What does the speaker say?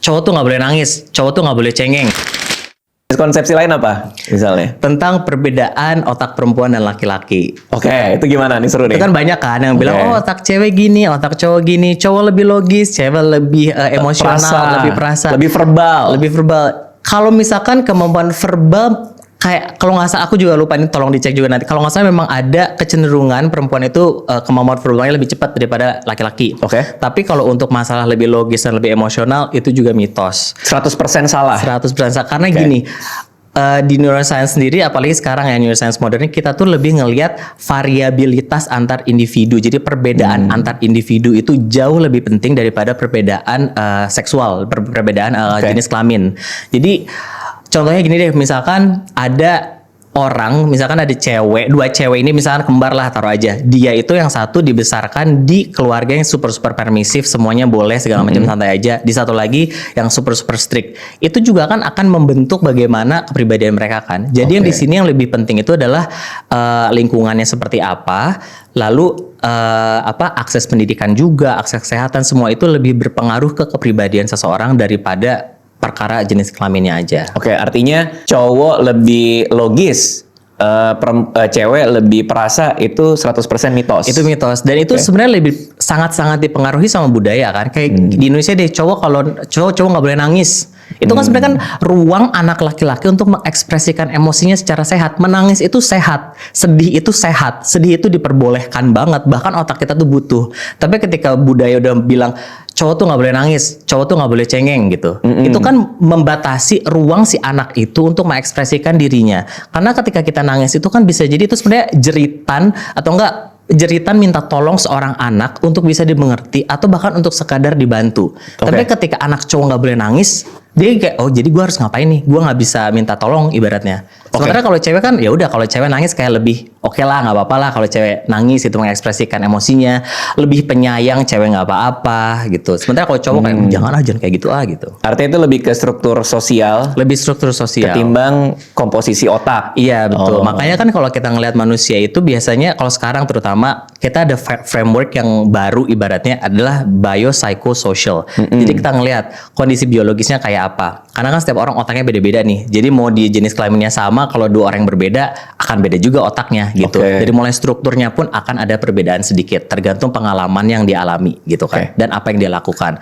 cowok tuh nggak boleh nangis, cowok tuh nggak boleh cengeng. Konsepsi lain apa misalnya? Tentang perbedaan otak perempuan dan laki-laki. Oke, itu gimana nih, seru nih. Itu kan banyak kan yang bilang, oh otak cewek gini, otak cowok gini, cowok lebih logis, cewek lebih emosional, lebih perasa, lebih verbal. lebih verbal. Kalau misalkan kemampuan verbal, kayak kalau nggak salah, aku juga lupa, ini tolong dicek juga nanti. Kalau nggak salah memang ada kecenderungan perempuan itu kemampuan verbalnya lebih cepat daripada laki-laki. Oke. Tapi kalau untuk masalah lebih logis dan lebih emosional, itu juga mitos. 100% salah. 100% salah. Karena gini, di neuroscience sendiri, apalagi sekarang ya neuroscience modern, kita tuh lebih ngelihat variabilitas antar individu. Jadi perbedaan antar individu itu jauh lebih penting daripada perbedaan seksual, perbedaan jenis kelamin. Jadi contohnya gini deh, misalkan ada orang, misalkan ada dua cewek ini misalkan kembar lah, taruh aja. Dia itu yang satu dibesarkan di keluarga yang super permisif, semuanya boleh segala macam, santai aja. Di satu lagi yang super strict. Itu juga kan akan membentuk bagaimana kepribadian mereka kan. Jadi yang di sini yang lebih penting itu adalah lingkungannya seperti apa, lalu akses pendidikan juga, akses kesehatan, semua itu lebih berpengaruh ke kepribadian seseorang daripada perkara jenis kelaminnya aja. Oke, artinya cowok lebih logis, cewek lebih perasa, itu 100% mitos. Itu mitos. Dan itu sebenarnya lebih sangat-sangat dipengaruhi sama budaya kan. Kayak di Indonesia deh, cowok nggak boleh nangis. Itu kan sebenarnya kan ruang anak laki-laki untuk mengekspresikan emosinya secara sehat. Menangis itu sehat, sedih itu sehat, sedih itu diperbolehkan banget. Bahkan otak kita tuh butuh. Tapi ketika budaya udah bilang cowok tuh nggak boleh nangis, cowok tuh nggak boleh cengeng gitu. Itu kan membatasi ruang si anak itu untuk mengekspresikan dirinya. Karena ketika kita nangis itu kan bisa jadi itu sebenarnya jeritan atau enggak jeritan minta tolong seorang anak untuk bisa dimengerti atau bahkan untuk sekadar dibantu. Tapi ketika anak cowok nggak boleh nangis, dia kayak, oh jadi gue harus ngapain nih? Gue nggak bisa minta tolong ibaratnya. Sementara kalau cewek kan ya udah, kalau cewek nangis kayak lebih oke lah, nggak apa-apa lah kalau cewek nangis itu mengekspresikan emosinya, lebih penyayang, cewek nggak apa-apa gitu. Sementara kalau cowok kayak jangan kayak gitu gitu. Artinya itu lebih ke struktur sosial, lebih struktur sosial ketimbang komposisi otak. Iya betul. Makanya kan kalau kita ngelihat manusia itu biasanya kalau sekarang terutama kita ada framework yang baru ibaratnya adalah biopsychosocial. Jadi kita ngelihat kondisi biologisnya kayak apa. Karena kan setiap orang otaknya beda-beda nih. Jadi mau di jenis kelaminnya sama, kalau dua orang yang berbeda akan beda juga otaknya gitu. Dari mulai strukturnya pun akan ada perbedaan sedikit tergantung pengalaman yang dialami gitu kan, dan apa yang dia lakukan.